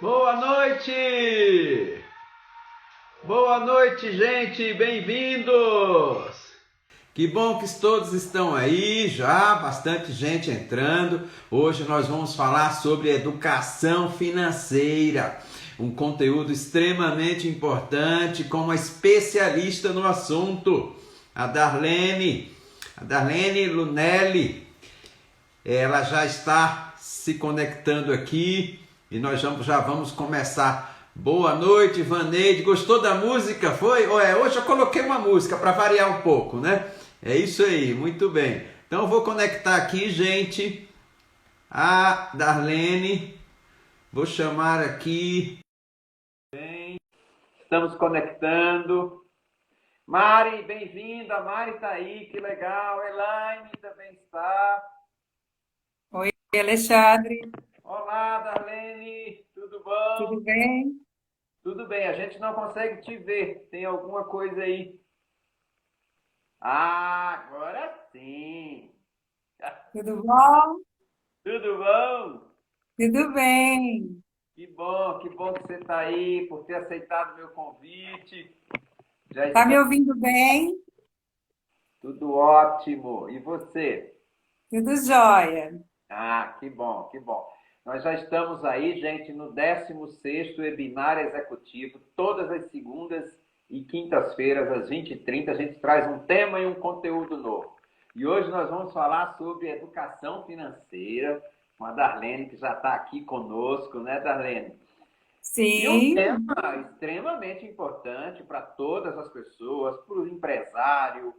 Boa noite! Boa noite, gente! Bem-vindos! Que bom que todos estão aí, já bastante gente entrando. Hoje nós vamos falar sobre educação financeira, um conteúdo extremamente importante com uma especialista no assunto, a Darlene Lunelli. Ela já está se conectando aqui e nós já vamos começar. Boa noite, Vaneide. Gostou da música? Foi? Hoje eu coloquei uma música para variar um pouco, né? É isso aí, muito bem. Então eu vou conectar aqui, gente, a Darlene. Vou chamar aqui. Bem, estamos conectando. Mari, bem-vinda. Mari está aí, que legal. Elaine também está. Oi, Alexandre, Olá, Darlene, tudo bom? tudo bem? Tudo bem, a gente não consegue te ver. Tem alguma coisa aí? Ah, agora sim. Tudo bom? Tudo bom? Tudo bem. Que bom que você está aí, por ter aceitado o meu convite. Já Tá está me ouvindo bem? tudo ótimo. E você? Tudo jóia. Ah, que bom, que bom. Nós já estamos aí, gente, no 16º Webinar Executivo, todas as segundas e quintas-feiras, às 20h30, a gente traz um tema e um conteúdo novo. E hoje nós vamos falar sobre educação financeira, com a Darlene, que já está aqui conosco, né, Darlene? E um Sim, tema extremamente importante para todas as pessoas, para o empresário,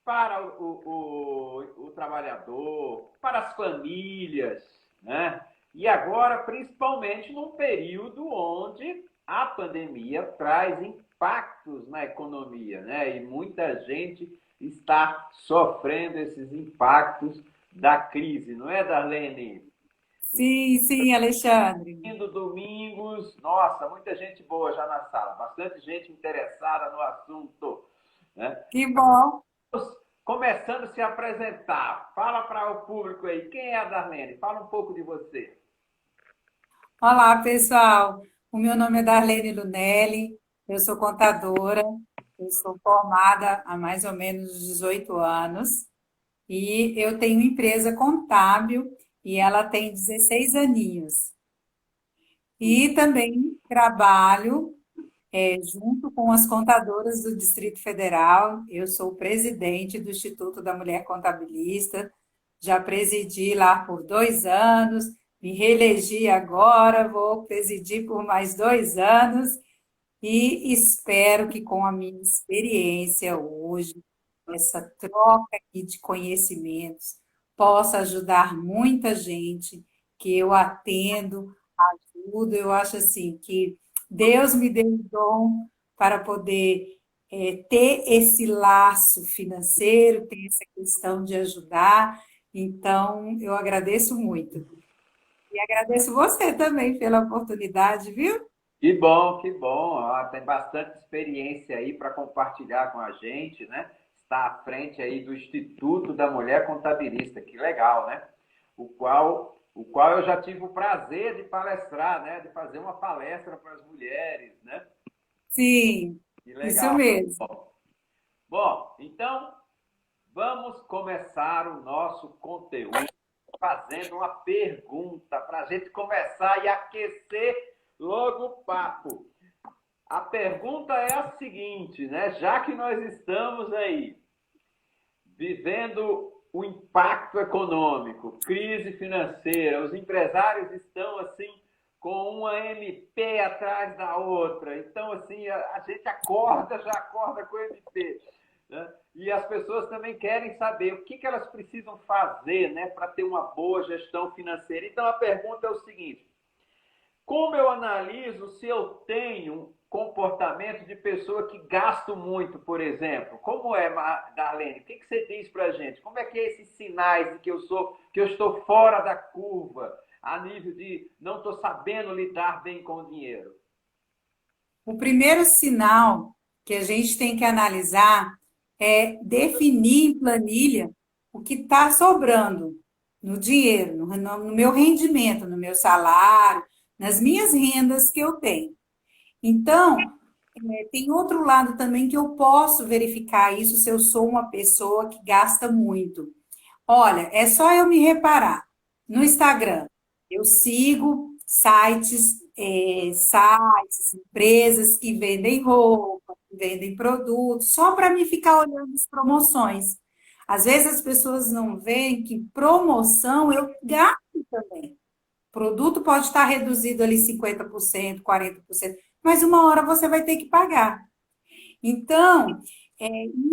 para o trabalhador, para as famílias, né? E agora, principalmente num período onde a pandemia traz impactos na economia, né? E muita gente está sofrendo esses impactos da crise, não é, Darlene? sim, Alexandre. Indo domingos, nossa, muita gente boa já na sala, bastante gente interessada no assunto, né? Que bom. Começando a se apresentar, fala para o público aí, quem é a Darlene? Fala um pouco de você. Olá, pessoal. O meu nome é Darlene Lunelli, eu sou contadora, eu sou formada há mais ou menos 18 anos e eu tenho uma empresa contábil e ela tem 16 aninhos. E também trabalho junto com as contadoras do Distrito Federal. Eu sou presidente do Instituto da Mulher Contabilista, já presidi lá por 2 anos, me reelegi agora, vou presidir por mais 2 anos e espero que com a minha experiência hoje, essa troca aqui de conhecimentos, possa ajudar muita gente que eu atendo, ajudo. Eu acho assim que Deus me deu um dom para poder ter esse laço financeiro, ter essa questão de ajudar. Então, eu agradeço muito. E agradeço você também pela oportunidade, viu? Que bom, ó, tem bastante experiência aí para compartilhar com a gente, né? Está à frente aí do Instituto da Mulher Contabilista, que legal, né? O qual eu já tive o prazer de palestrar, né? De fazer uma palestra para as mulheres, né? Sim, Que isso legal. mesmo. Bom, então vamos começar o nosso conteúdo fazendo uma pergunta para a gente começar e aquecer logo o papo. A pergunta é a seguinte, né? Já que nós estamos aí vivendo o impacto econômico, crise financeira, os empresários estão assim com uma MP atrás da outra. Então, assim, a gente já acorda com MP. Né? E as pessoas também querem saber o que elas precisam fazer, né, para ter uma boa gestão financeira. Então, a pergunta é o seguinte: como eu analiso se eu tenho comportamento de pessoa que gasto muito, por exemplo? Como é, Darlene? O que você diz para a gente? Como é que é esses sinais de que eu estou fora da curva, a nível de não estou sabendo lidar bem com o dinheiro? O primeiro sinal que a gente tem que analisar é definir em planilha o que está sobrando no dinheiro, no meu rendimento, no meu salário, nas minhas rendas que eu tenho. Então, tem outro lado também que eu posso verificar isso se eu sou uma pessoa que gasta muito. Olha, é só eu me reparar. No Instagram, eu sigo sites, empresas que vendem roupa, que vendem produtos, só para me ficar olhando as promoções. Às vezes as pessoas não veem que promoção eu gasto também. O produto pode estar reduzido ali 50%, 40%, mas uma hora você vai ter que pagar. Então,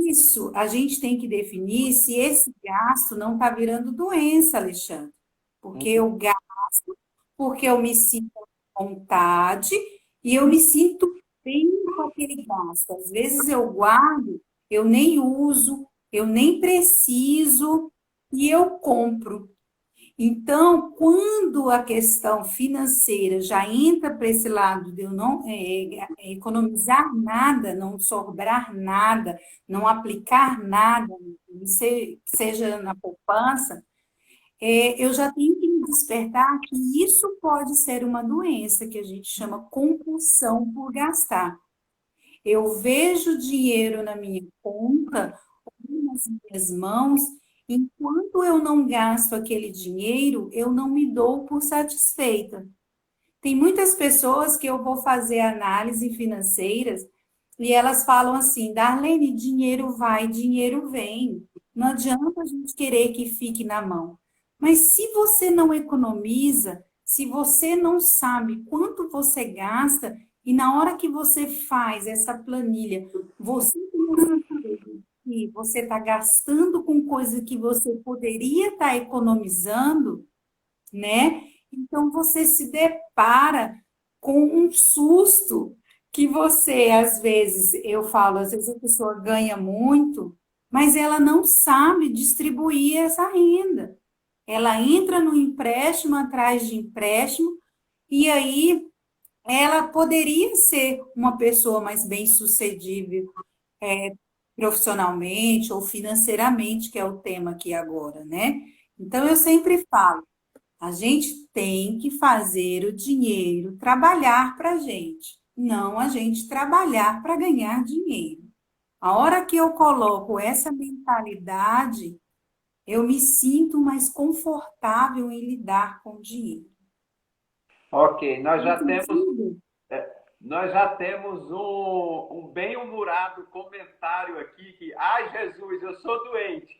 isso a gente tem que definir se esse gasto não está virando doença, Alexandre. Porque Uhum. eu gasto, porque eu me sinto à vontade e eu me sinto bem com aquele gasto. Às vezes eu guardo, eu nem uso, eu nem preciso e eu compro. Então, quando a questão financeira já entra para esse lado de eu não economizar nada, não sobrar nada, não aplicar nada, seja na poupança, eu já tenho que me despertar que isso pode ser uma doença que a gente chama compulsão por gastar. Eu vejo dinheiro na minha conta, ou nas minhas mãos, enquanto eu não gasto aquele dinheiro, eu não me dou por satisfeita. Tem muitas pessoas que eu vou fazer análise financeiras e elas falam assim, Darlene, dinheiro vai, dinheiro vem. Não adianta a gente querer que fique na mão. Mas se você não economiza, se você não sabe quanto você gasta, e na hora que você faz essa planilha, você começa a ver que você está gastando com coisa que você poderia estar economizando, né? Então você se depara com um susto que você, às vezes, eu falo, às vezes a pessoa ganha muito, mas ela não sabe distribuir essa renda. Ela entra no empréstimo atrás de empréstimo, e aí ela poderia ser uma pessoa mais bem-sucedida profissionalmente ou financeiramente, que é o tema aqui agora, né? Então eu sempre falo, a gente tem que fazer o dinheiro trabalhar para a gente, não a gente trabalhar para ganhar dinheiro. A hora que eu coloco essa mentalidade, eu me sinto mais confortável em lidar com o dinheiro. Ok, Faz sentido? nós já temos um bem-humorado comentário aqui que, ai Jesus, eu sou doente.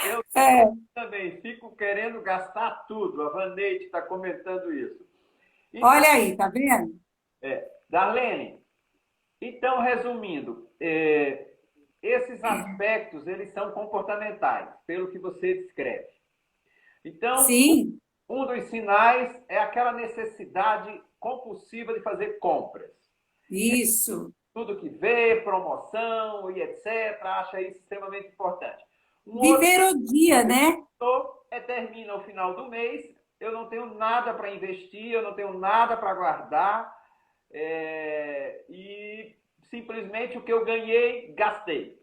Eu É, também fico querendo gastar tudo. A Vaneide está comentando isso. Então, olha aí, tá vendo? Darlene, então, resumindo, esses aspectos, eles são comportamentais, pelo que você descreve. Então, Sim, um dos sinais é aquela necessidade compulsiva de fazer compras. isso. Tudo que vê, promoção e etc., acha isso extremamente importante. Um outro Viver o dia, né? termina o final do mês, eu não tenho nada para investir, eu não tenho nada para guardar, e simplesmente o que eu ganhei, gastei.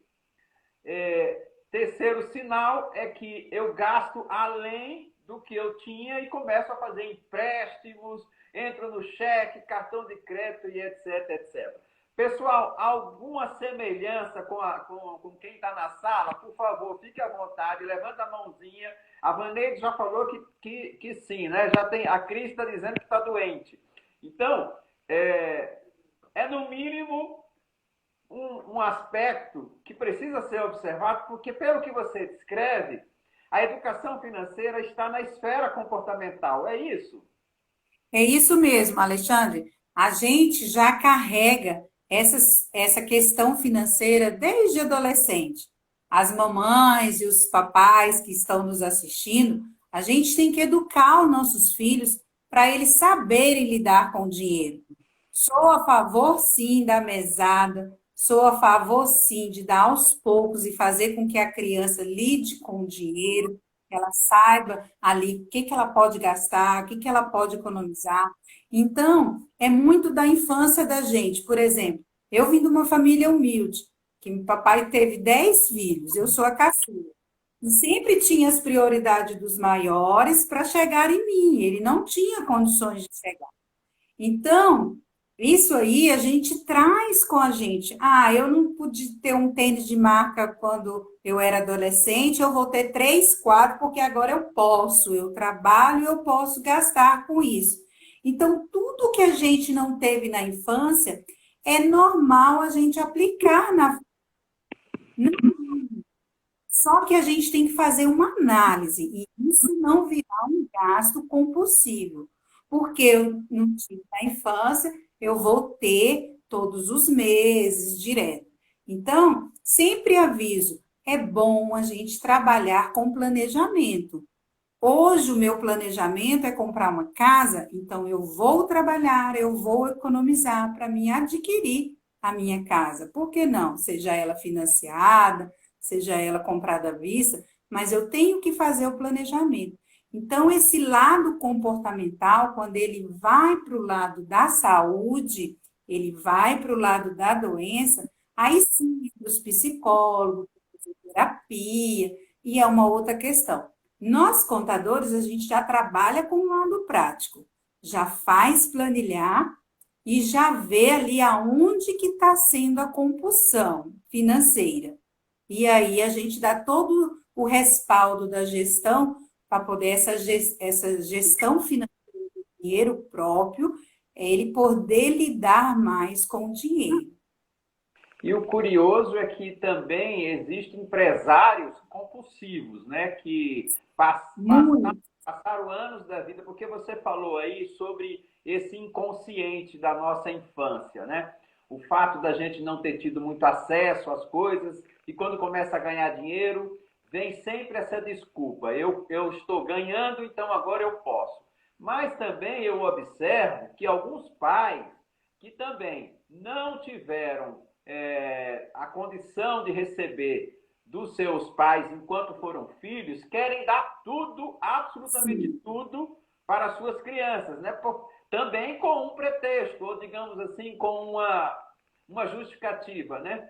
Terceiro sinal é que eu gasto além do que eu tinha e começo a fazer empréstimos, entro no cheque, cartão de crédito e etc, etc. Pessoal, alguma semelhança com quem está na sala? Por favor, fique à vontade, levanta a mãozinha. A Vaneide já falou que sim, né? Já tem, a Cris está dizendo que está doente. Então, no mínimo um aspecto que precisa ser observado, porque, pelo que você descreve, a educação financeira está na esfera comportamental. É isso? É isso mesmo, Alexandre. A gente já carrega essa questão financeira desde adolescente. As mamães e os papais que estão nos assistindo, a gente tem que educar os nossos filhos para eles saberem lidar com o dinheiro. Sou a favor, sim, da mesada, sou a favor, sim, de dar aos poucos e fazer com que a criança lide com o dinheiro, que ela saiba ali o que ela pode gastar, o que ela pode economizar. Então, é muito da infância da gente. Por exemplo, eu vim de uma família humilde, que meu papai teve 10 filhos, eu sou a caçula. sempre tinha as prioridades dos maiores para chegar em mim, ele não tinha condições de chegar. Então, isso aí a gente traz com a gente. Ah, eu não pude ter um tênis de marca quando eu era adolescente, eu vou ter três, quatro, porque agora eu posso, eu trabalho e eu posso gastar com isso. Então, tudo que a gente não teve na infância, é normal a gente aplicar na. Só que a gente tem que fazer uma análise, e isso não virar um gasto compulsivo. Porque eu não tive na infância, eu vou ter todos os meses, direto. Então, sempre aviso, é bom a gente trabalhar com planejamento. Hoje, o meu planejamento é comprar uma casa, então eu vou trabalhar, eu vou economizar para me adquirir a minha casa. Por que não? Seja ela financiada, seja ela comprada à vista, mas eu tenho que fazer o planejamento. Então, esse lado comportamental, quando ele vai para o lado da saúde, ele vai para o lado da doença, aí sim, os psicólogos, terapia, e é uma outra questão. Nós, contadores, a gente já trabalha com o lado prático, já faz planilhar e já vê ali aonde que está sendo a compulsão financeira. E aí a gente dá todo o respaldo da gestão para poder essa gestão financeira do dinheiro próprio, ele poder lidar mais com o dinheiro. E o curioso é que também existem empresários compulsivos, né? Que Muito. passaram anos da vida, porque você falou aí sobre esse inconsciente da nossa infância, né? O fato da gente não ter tido muito acesso às coisas, e quando começa a ganhar dinheiro, vem sempre essa desculpa: eu estou ganhando, então agora eu posso. Mas também eu observo que alguns pais que também não tiveram a condição de receber dos seus pais enquanto foram filhos, querem dar tudo, absolutamente Sim. tudo, para as suas crianças, né? Também com um pretexto, ou digamos assim, com uma justificativa, né?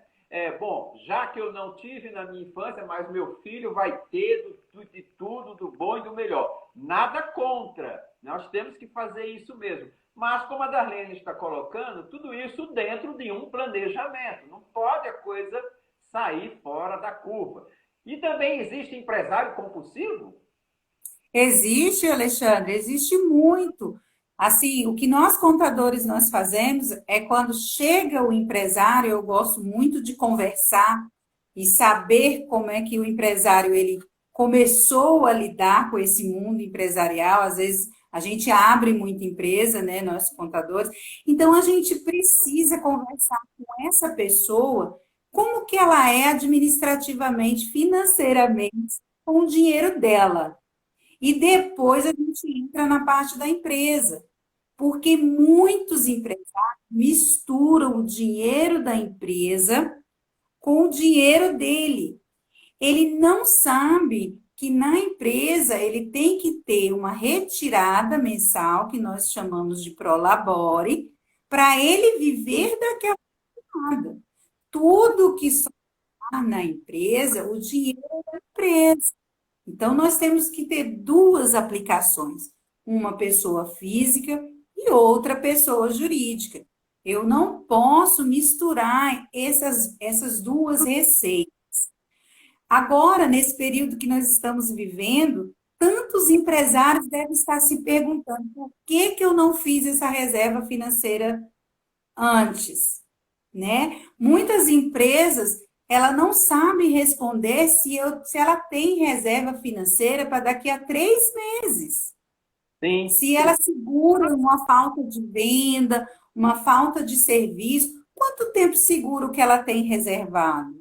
Bom, já que eu não tive na minha infância, mas meu filho vai ter de tudo, do bom e do melhor. Nada contra, nós temos que fazer isso mesmo. Mas, como a Darlene está colocando, tudo isso dentro de um planejamento. Não pode a coisa sair fora da curva. E também existe empresário compulsivo? Existe, Alexandre, existe muito. Assim, o que nós contadores nós fazemos é quando chega o empresário, eu gosto muito de conversar e saber como é que o empresário ele começou a lidar com esse mundo empresarial. Às vezes a gente abre muita empresa, né, nós contadores. Então a gente precisa conversar com essa pessoa, como que ela é administrativamente, financeiramente, com o dinheiro dela. E depois a gente entra na parte da empresa, porque muitos empresários misturam o dinheiro da empresa com o dinheiro dele. Ele não sabe que na empresa ele tem que ter uma retirada mensal, que nós chamamos de prolabore, para ele viver daquela nada. Tudo que sobrar na empresa, o dinheiro é da empresa. Então, nós temos que ter duas aplicações, uma pessoa física e outra pessoa jurídica. Eu não posso misturar essas duas receitas. Agora, nesse período que nós estamos vivendo, tantos empresários devem estar se perguntando por que que eu não fiz essa reserva financeira antes, né? Muitas empresas, ela não sabe responder se ela tem reserva financeira para daqui a 3 meses. Sim, Se ela sim. segura uma falta de venda, uma falta de serviço, quanto tempo segura o que ela tem reservado?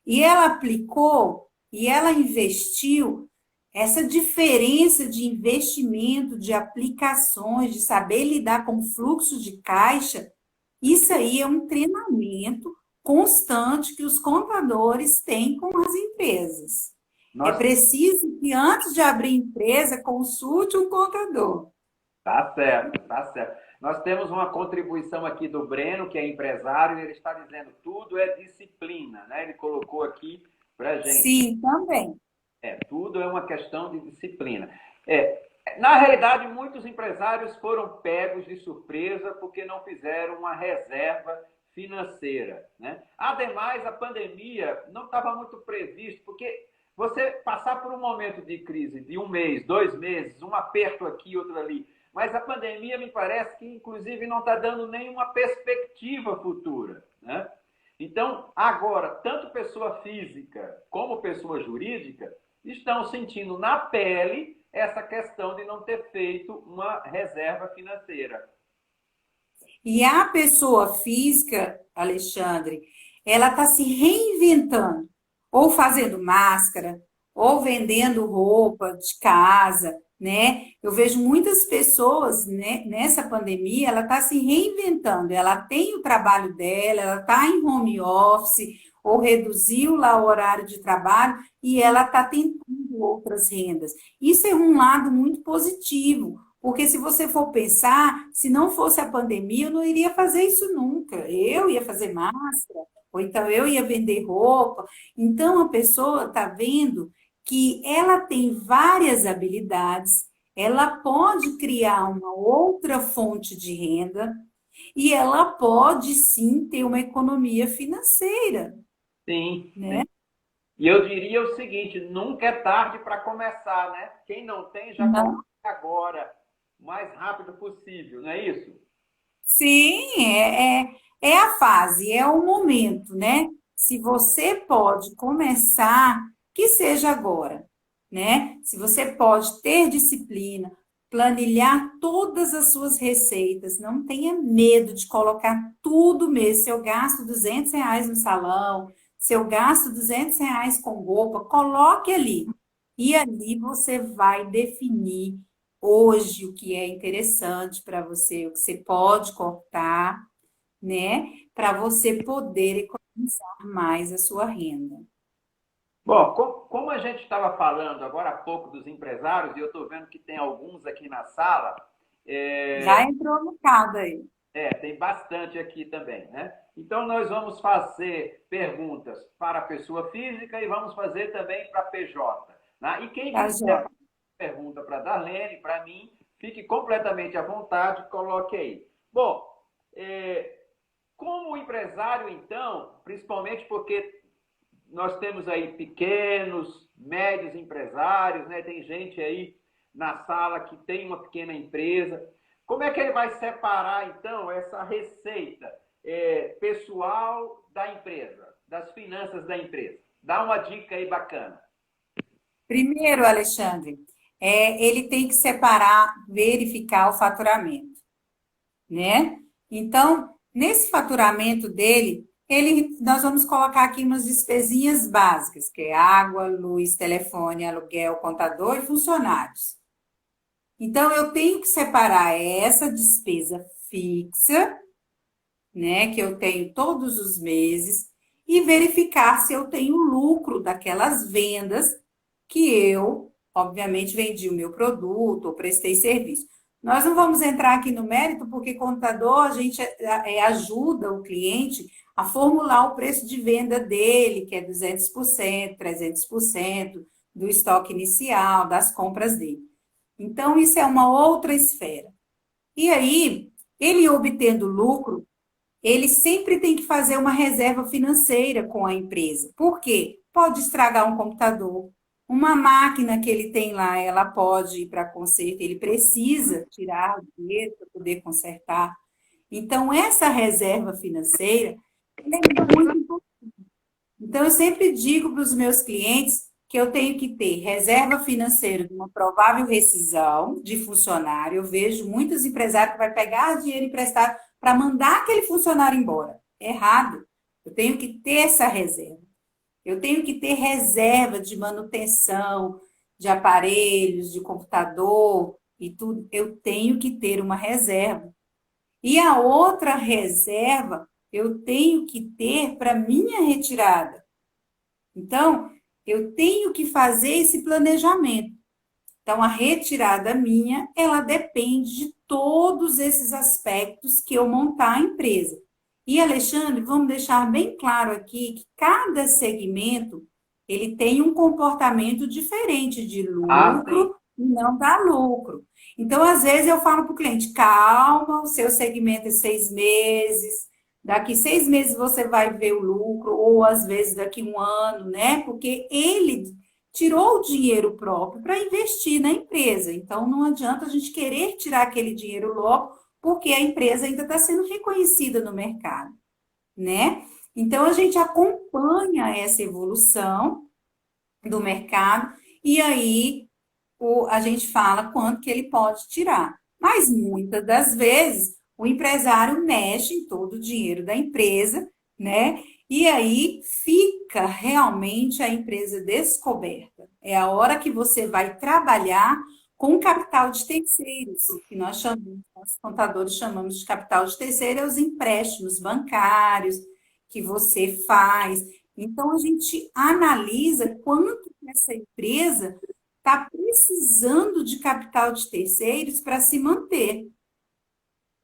E ela aplicou, e ela investiu, essa diferença de investimento, de aplicações, de saber lidar com fluxo de caixa, isso aí é um treinamento constante que os contadores têm com as empresas. É Nós, preciso que antes de abrir empresa, consulte um contador. tá certo, tá certo. Nós temos uma contribuição aqui do Breno, que é empresário, e ele está dizendo tudo é disciplina, né? Ele colocou aqui para gente. Sim, também. Tudo é uma questão de disciplina. Na realidade, muitos empresários foram pegos de surpresa porque não fizeram uma reserva financeira, né? Ademais, a pandemia não estava muito previsto, porque você passar por um momento de crise de 1 mês, 2 meses, um aperto aqui, outro ali, mas a pandemia me parece que, inclusive, não está dando nenhuma perspectiva futura, né? Então, agora, tanto pessoa física como pessoa jurídica estão sentindo na pele essa questão de não ter feito uma reserva financeira. E a pessoa física, Alexandre, ela está se reinventando, ou fazendo máscara, ou vendendo roupa de casa, né? Eu vejo muitas pessoas, né, nessa pandemia, ela está se reinventando, ela tem o trabalho dela, ela está em home office, ou reduziu lá o horário de trabalho, e ela está tentando outras rendas. Isso é um lado muito positivo, porque se você for pensar, se não fosse a pandemia, eu não iria fazer isso nunca. Eu ia fazer máscara, ou então eu ia vender roupa. Então a pessoa está vendo que ela tem várias habilidades, ela pode criar uma outra fonte de renda e ela pode sim ter uma economia financeira, Sim, né? sim. E eu diria o seguinte, nunca é tarde para começar, né? Quem não tem, já começa agora, o mais rápido possível, não é isso? Sim, é a fase, é o momento, né? Se você pode começar, que seja agora, né? Se você pode ter disciplina, planilhar todas as suas receitas, não tenha medo de colocar tudo mesmo. Se eu gasto R$ 200 no salão, se eu gasto R$ 200 com roupa, coloque ali. E ali você vai definir hoje o que é interessante para você, o que você pode cortar, né? Para você poder economizar mais a sua renda. Bom, como a gente estava falando agora há pouco dos empresários, e eu estou vendo que tem alguns aqui na sala, Já entrou no caso aí. tem bastante aqui também, né? Então, nós vamos fazer perguntas para a pessoa física e vamos fazer também para a PJ. Né? E quem Tá, quiser Jó? fazer pergunta para a Darlene, para mim, fique completamente à vontade, coloque aí. Bom, como empresário, então, principalmente porque nós temos aí pequenos, médios empresários, né? Tem gente aí na sala que tem uma pequena empresa. Como é que ele vai separar, então, essa receita pessoal da empresa, das finanças da empresa? Dá uma dica aí bacana. Primeiro, Alexandre, ele tem que separar, verificar o faturamento, né? Então, nesse faturamento dele, nós vamos colocar aqui umas despesinhas básicas, que é água, luz, telefone, aluguel, contador e funcionários. Então, eu tenho que separar essa despesa fixa, né, que eu tenho todos os meses, e verificar se eu tenho lucro daquelas vendas que eu, obviamente, vendi o meu produto ou prestei serviço. Nós não vamos entrar aqui no mérito, porque contador, a gente ajuda o cliente a formular o preço de venda dele, que é 200%, 300% do estoque inicial, das compras dele. Então, isso é uma outra esfera. E aí, ele obtendo lucro, ele sempre tem que fazer uma reserva financeira com a empresa. Por quê? Pode estragar um computador. Uma máquina que ele tem lá, ela pode ir para conserto, ele precisa tirar o dinheiro para poder consertar. Então, essa reserva financeira é muito importante. Então, eu sempre digo para os meus clientes que eu tenho que ter reserva financeira de uma provável rescisão de funcionário. Eu vejo muitos empresários que vai pegar dinheiro emprestado para mandar aquele funcionário embora. Errado. Eu tenho que ter essa reserva. Eu tenho que ter reserva de manutenção de aparelhos, de computador e tudo. Eu tenho que ter uma reserva. E a outra reserva eu tenho que ter para minha retirada. Então, eu tenho que fazer esse planejamento. Então, a retirada minha, ela depende de todos esses aspectos que eu montar a empresa. E, Alexandre, vamos deixar bem claro aqui que cada segmento ele tem um comportamento diferente de Ah, sim. lucro e não dá lucro. Então, às vezes, eu falo para o cliente, calma, o seu segmento é 6 meses, daqui 6 meses você vai ver o lucro, ou às vezes daqui um ano, né? Porque ele tirou o dinheiro próprio para investir na empresa. Então, não adianta a gente querer tirar aquele dinheiro logo, porque a empresa ainda está sendo reconhecida no mercado, né? Então, a gente acompanha essa evolução do mercado e aí a gente fala quanto que ele pode tirar. Mas muitas das vezes o empresário mexe em todo o dinheiro da empresa, né? E aí fica realmente a empresa descoberta. É a hora que você vai trabalhar com capital de terceiros, que nós chamamos, nós contadores chamamos de capital de terceiro, é os empréstimos bancários que você faz. Então, a gente analisa quanto que essa empresa está precisando de capital de terceiros para se manter.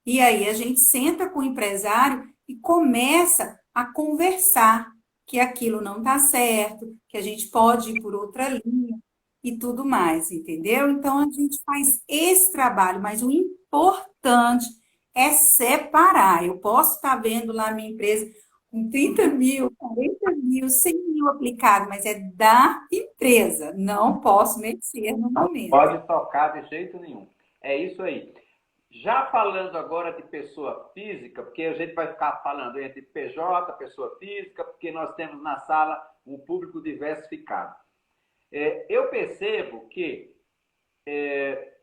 E aí a gente senta com o empresário e começa a conversar que aquilo não está certo, que a gente pode ir por outra linha e tudo mais, entendeu? Então a gente faz esse trabalho, mas o importante é separar. Eu posso estar vendo lá a minha empresa com 30 mil, 40 mil, 100 mil aplicado, mas é da empresa. Não posso mexer no Não momento. pode tocar de jeito nenhum. É isso aí. Já falando agora de pessoa física, porque a gente vai ficar falando entre PJ, pessoa física, porque nós temos na sala um público diversificado. Eu percebo que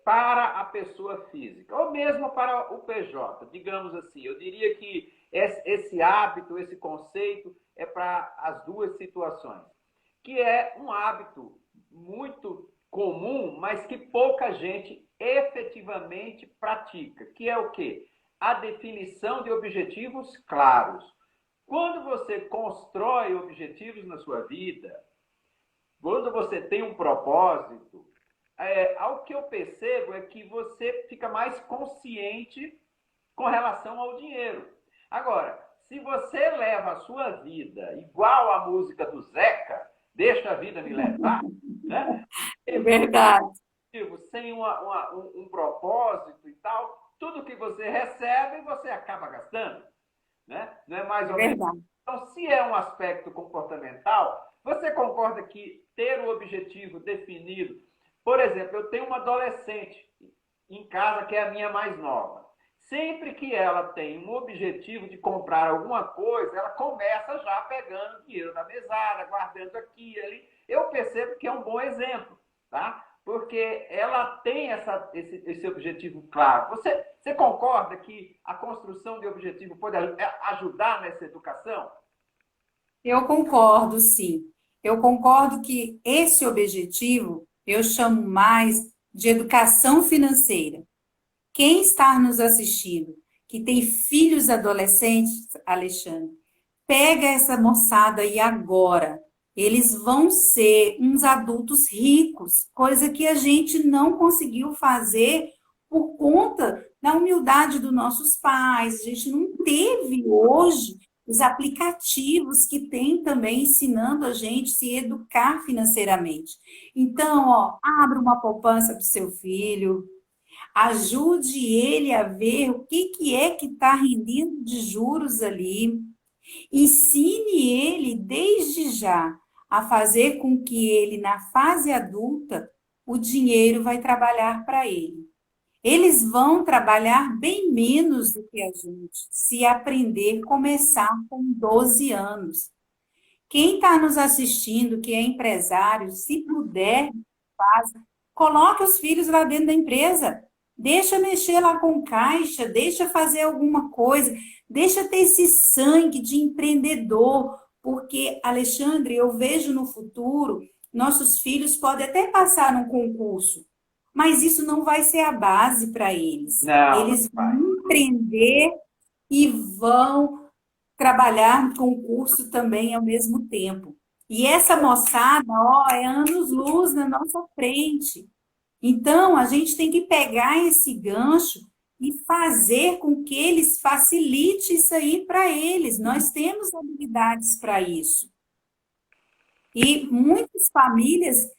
para a pessoa física, ou mesmo para o PJ, digamos assim, eu diria que esse hábito, esse conceito é para as duas situações, que é um hábito muito comum, mas que pouca gente efetivamente pratica, que é o quê? A definição de objetivos claros. Quando você constrói objetivos na sua vida, quando você tem um propósito, ao que eu percebo é que você fica mais consciente com relação ao dinheiro. Agora, se você leva a sua vida igual a música do Zeca, deixa a vida me levar, né? É verdade, Sem um propósito e tal, tudo que você recebe, você acaba gastando, né? Não é mais é ou menos. verdade. Então, se é um aspecto comportamental, você concorda que ter o objetivo definido, por exemplo, eu tenho uma adolescente em casa que é a minha mais nova. Sempre que ela tem um objetivo de comprar alguma coisa, ela começa já pegando dinheiro da mesada, guardando aqui e ali. Eu percebo que é um bom exemplo, tá? Porque ela tem esse objetivo claro. Você concorda que a construção de objetivo pode ajudar nessa educação? Eu concordo, sim. Eu concordo que esse objetivo eu chamo mais de educação financeira. Quem está nos assistindo, que tem filhos adolescentes, Alexandre, pega essa moçada aí agora. Eles vão ser uns adultos ricos, coisa que a gente não conseguiu fazer por conta da humildade dos nossos pais. A gente não teve hoje os aplicativos que tem também ensinando a gente a se educar financeiramente. Então, ó, abra uma poupança para o seu filho, ajude ele a ver o que é que está rendendo de juros ali. Ensine ele desde já a fazer com que ele, na fase adulta, o dinheiro vai trabalhar para ele. Eles vão trabalhar bem menos do que a gente, se aprender começar com 12 anos. Quem está nos assistindo, que é empresário, se puder, coloque os filhos lá dentro da empresa. Deixa mexer lá com caixa, deixa fazer alguma coisa, deixa ter esse sangue de empreendedor, porque, Alexandre, eu vejo no futuro, nossos filhos podem até passar num concurso, mas isso não vai ser a base para eles. Não, não Eles vão vai. empreender e vão trabalhar no concurso também ao mesmo tempo. E essa moçada, ó, é anos-luz na nossa frente. Então, a gente tem que pegar esse gancho e fazer com que eles facilite isso aí para eles. Nós temos habilidades para isso. E muitas famílias,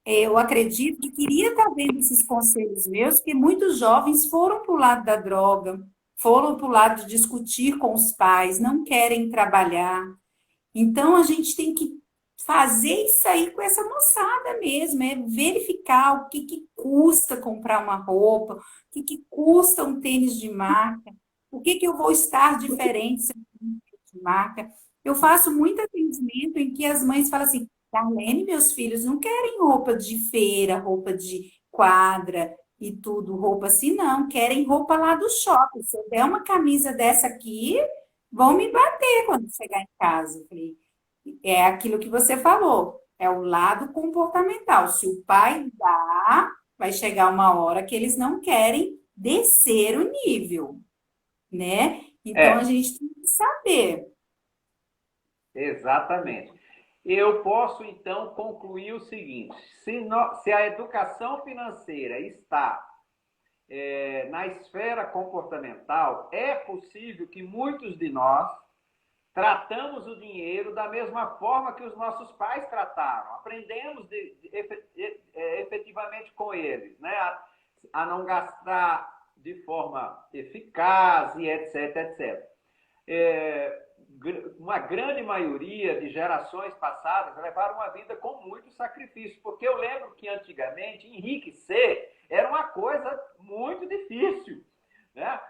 eu acredito que queria estar vendo esses conselhos meus, porque muitos jovens foram para o lado da droga, foram para o lado de discutir com os pais, não querem trabalhar. Então, a gente tem que fazer isso aí com essa moçada mesmo, é verificar o que que custa comprar uma roupa, o que que custa um tênis de marca, o que que eu vou estar diferente se eu tenho um tênis de marca. Eu faço muito atendimento em que as mães falam assim, Darlene, meus filhos não querem roupa de feira, roupa de quadra e tudo, roupa assim, não, querem roupa lá do shopping. Se eu der uma camisa dessa aqui, vão me bater quando chegar em casa. Eu falei, é aquilo que você falou, é o lado comportamental. Se o pai dá, vai chegar uma hora que eles não querem descer o nível, né? Então a É, gente tem que saber. exatamente. Eu posso, então, concluir o seguinte: se a educação financeira está na esfera comportamental, é possível que muitos de nós tratamos o dinheiro da mesma forma que os nossos pais trataram. Aprendemos efetivamente com eles, né? A não gastar de forma eficaz e etc, etc. Uma grande maioria de gerações passadas levaram uma vida com muito sacrifício, porque eu lembro que antigamente enriquecer era uma coisa muito difícil, né?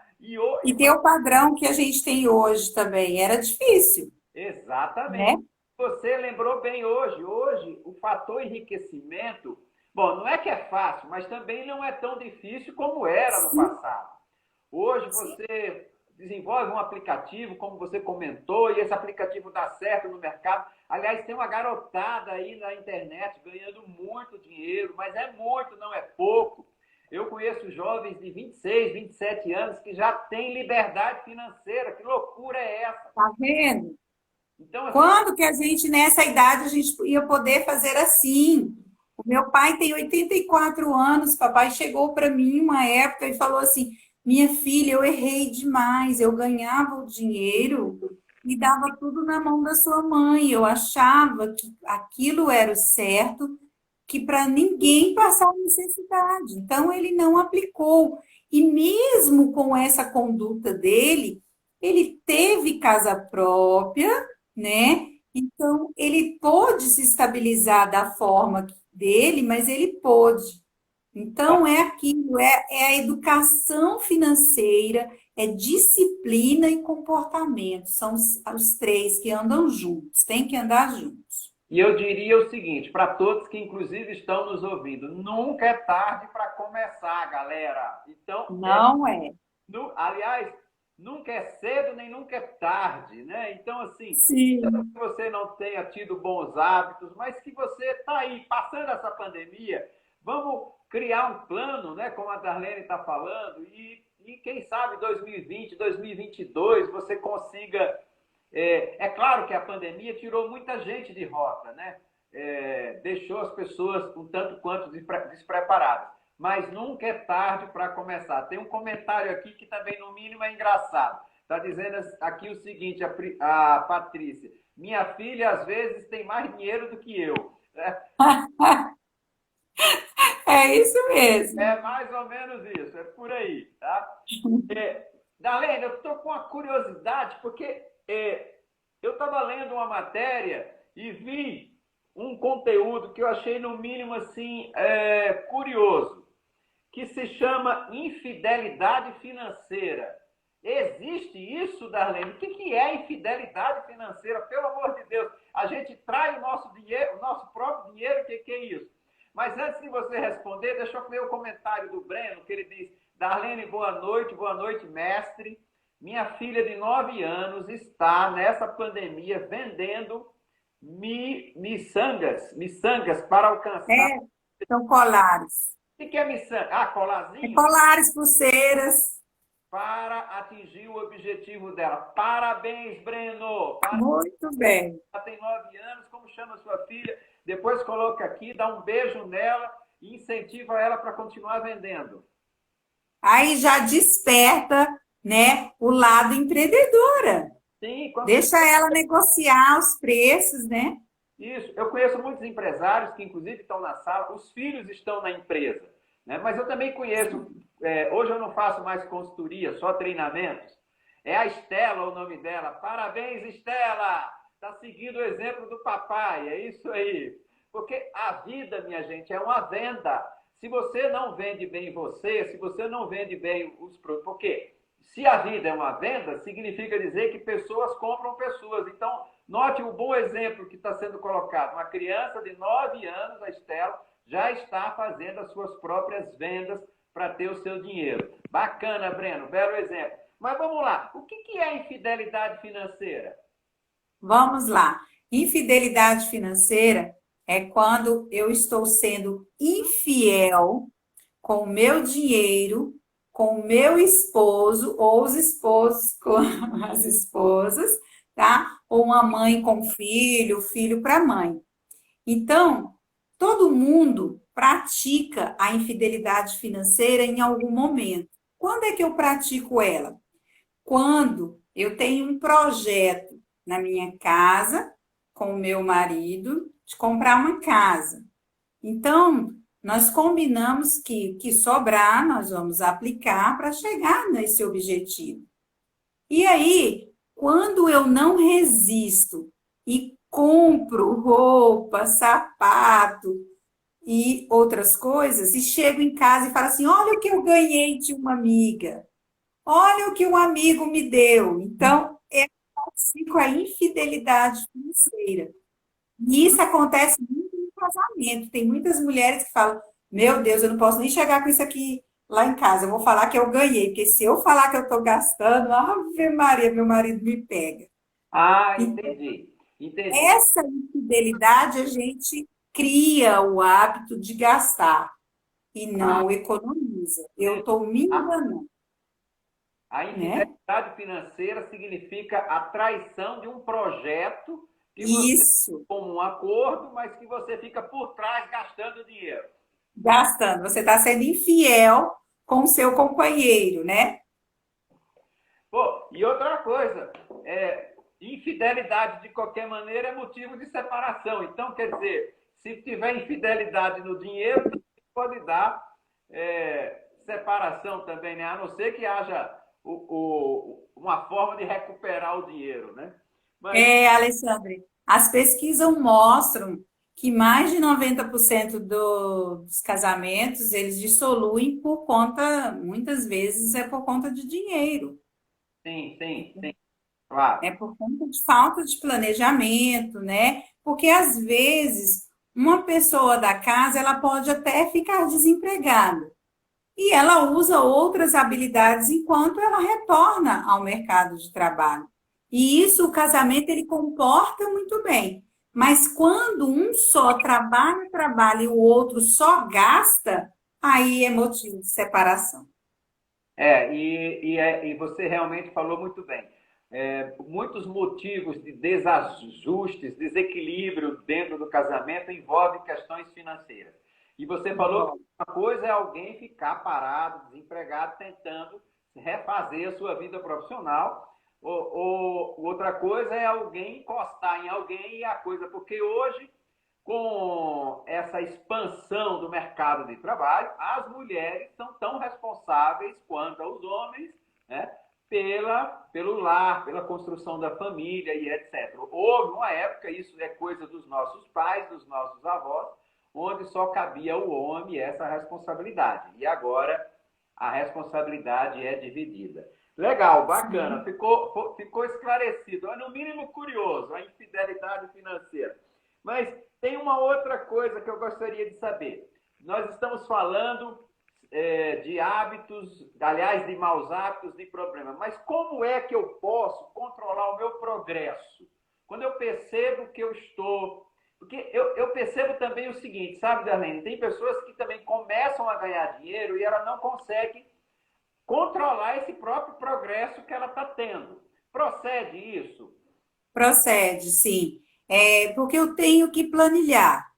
E ter o padrão que a gente tem hoje também, era difícil, Exatamente. né? Você lembrou bem hoje. Hoje, o fator enriquecimento, bom, não é que é fácil, mas também não é tão difícil como era no Sim, passado. Hoje sim. você desenvolve um aplicativo, como você comentou, e esse aplicativo dá certo no mercado. Aliás, tem uma garotada aí na internet ganhando muito dinheiro, mas é muito, não é pouco. Eu conheço jovens de 26, 27 anos que já têm liberdade financeira. Que loucura é essa? Tá vendo? Então, assim, Quando que a gente, nessa idade, a gente ia poder fazer assim? O meu pai tem 84 anos, papai chegou para mim uma época e falou assim: minha filha, eu errei demais, eu ganhava o dinheiro e dava tudo na mão da sua mãe. Eu achava que aquilo era o certo, que para ninguém passar necessidade. Então, ele não aplicou. E mesmo com essa conduta dele, ele teve casa própria, né? Então, ele pôde se estabilizar da forma dele, mas ele pôde. Então, é aquilo, é a educação financeira, é disciplina e comportamento. São os três que andam juntos, tem que andar juntos. e eu diria o seguinte, para todos que inclusive estão nos ouvindo, nunca é tarde para começar, galera. Então, Não é. aliás, nunca é cedo nem nunca é tarde, né? Então, assim, Sim. que você não tenha tido bons hábitos, mas que você está aí passando essa pandemia, vamos criar um plano, né? Como a Darlene está falando, e quem sabe 2020, 2022 você consiga. É claro que a pandemia tirou muita gente de rota, né? Deixou as pessoas um tanto quanto despreparadas. Mas nunca é tarde para começar. Tem um comentário aqui que também, no mínimo, é engraçado. Está dizendo aqui o seguinte, a Patrícia: minha filha, às vezes, tem mais dinheiro do que eu. É isso mesmo. É mais ou menos isso, é por aí, tá? Darlene, eu estou com uma curiosidade, porque eu estava lendo uma matéria e vi um conteúdo que eu achei, no mínimo, assim, curioso, que se chama infidelidade financeira. Existe isso, Darlene? O que é infidelidade financeira? Pelo amor de Deus, a gente trai o nosso dinheiro, o nosso próprio dinheiro, o que é isso? Mas antes de você responder, deixa eu ler o comentário do Breno, que ele diz: Darlene, boa noite, mestre. Minha filha de 9 anos está, nessa pandemia, vendendo miçangas para alcançar. É, são colares. O que é miçanga? Ah, É colarzinho? colares, pulseiras. Para atingir o objetivo dela. Parabéns, Breno! Parabéns, Muito bem. ela tem 9 anos, como chama sua filha? Depois coloca aqui, dá um beijo nela e incentiva ela para continuar vendendo. Aí já desperta, né, o lado empreendedora. Sim, com Deixa ela negociar os preços, né? Isso, eu conheço muitos empresários que, inclusive, estão na sala, os filhos estão na empresa, né? Mas eu também conheço, hoje eu não faço mais consultoria, só treinamentos. É a Estela o nome dela. Parabéns, Estela! Está seguindo o exemplo do papai, é isso aí. Porque a vida, minha gente, é uma venda. Se você não vende bem você, se você não vende bem os produtos, porque se a vida é uma venda, significa dizer que pessoas compram pessoas. Então, note o bom exemplo que está sendo colocado. Uma criança de 9 anos, a Estela, já está fazendo as suas próprias vendas para ter o seu dinheiro. Bacana, Breno, belo exemplo. Mas vamos lá, o que é infidelidade financeira? Vamos lá. Infidelidade financeira é quando eu estou sendo infiel com o meu dinheiro, com o meu esposo, ou os esposos com as esposas, tá? Ou uma mãe com filho, filho para mãe. Então, todo mundo pratica a infidelidade financeira em algum momento. Quando é que eu pratico ela? Quando eu tenho um projeto na minha casa, com o meu marido, de comprar uma casa. Então, nós combinamos que sobrar, nós vamos aplicar para chegar nesse objetivo. E aí, quando eu não resisto e compro roupa, sapato e outras coisas, e chego em casa e falo assim: olha o que eu ganhei de uma amiga, olha o que um amigo me deu. Então, eu pratico a infidelidade financeira. E isso acontece muito no casamento. Tem muitas mulheres que falam: meu Deus, eu não posso nem chegar com isso aqui lá em casa. Eu vou falar que eu ganhei, porque se eu falar que eu estou gastando, Ave Maria, meu marido me pega. Ah, Então, entendi, entendi. essa infidelidade a gente cria o hábito de gastar e Ah, não economiza. Eu estou me a, enganando, a né? infidelidade financeira significa a traição de um projeto que você tem Isso, como um acordo, mas que você fica por trás gastando dinheiro. gastando. Você está sendo infiel com o seu companheiro, né? Pô, e outra coisa, infidelidade de qualquer maneira é motivo de separação. Então, quer dizer, se tiver infidelidade no dinheiro, também pode dar separação também, né? A não ser que haja uma forma de recuperar o dinheiro, né? Mas Alexandre, as pesquisas mostram que mais de 90% dos casamentos eles dissoluem por conta, muitas vezes é por conta de dinheiro, sim, sim, sim, claro. é por conta de falta de planejamento, né? Porque às vezes uma pessoa da casa ela pode até ficar desempregada e ela usa outras habilidades enquanto ela retorna ao mercado de trabalho. E isso o casamento ele comporta muito bem. Mas quando um só trabalha e o outro só gasta, aí é motivo de separação. E você realmente falou muito bem. Muitos motivos de desajustes, desequilíbrio dentro do casamento envolvem questões financeiras. E você falou que Bom, uma coisa é alguém ficar parado, desempregado, tentando refazer a sua vida profissional, ou outra coisa é alguém encostar em alguém e a coisa, porque hoje com essa expansão do mercado de trabalho, as mulheres são tão responsáveis quanto os homens, né, pelo lar, pela construção da família e etc. Houve uma época, isso é coisa dos nossos pais, dos nossos avós, onde só cabia ao homem essa responsabilidade. E agora a responsabilidade é dividida. Legal, bacana, sim. ficou esclarecido, no mínimo curioso, a infidelidade financeira. Mas tem uma outra coisa que eu gostaria de saber. Nós estamos falando de hábitos, aliás, de maus hábitos, de problemas. Mas como é que eu posso controlar o meu progresso? Quando eu percebo que eu estou. Porque eu percebo também o seguinte, sabe, Darlene? Tem pessoas que também começam a ganhar dinheiro e ela não consegue controlar esse próprio progresso que ela está tendo. Procede isso? Procede, sim. É porque eu tenho que planilhar.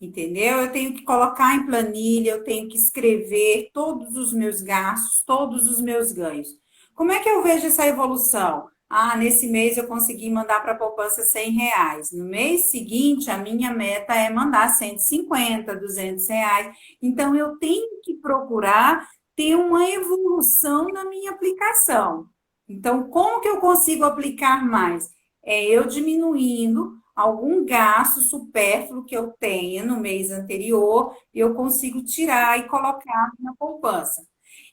Entendeu? Eu tenho que colocar em planilha, eu tenho que escrever todos os meus gastos, todos os meus ganhos. Como é que eu vejo essa evolução? Ah, nesse mês eu consegui mandar para a poupança R$ 100. No mês seguinte, a minha meta é mandar 150, R$ 200. Então, eu tenho que procurar ter uma evolução na minha aplicação. Então, como que eu consigo aplicar mais? É eu diminuindo algum gasto supérfluo que eu tenha no mês anterior, eu consigo tirar e colocar na poupança.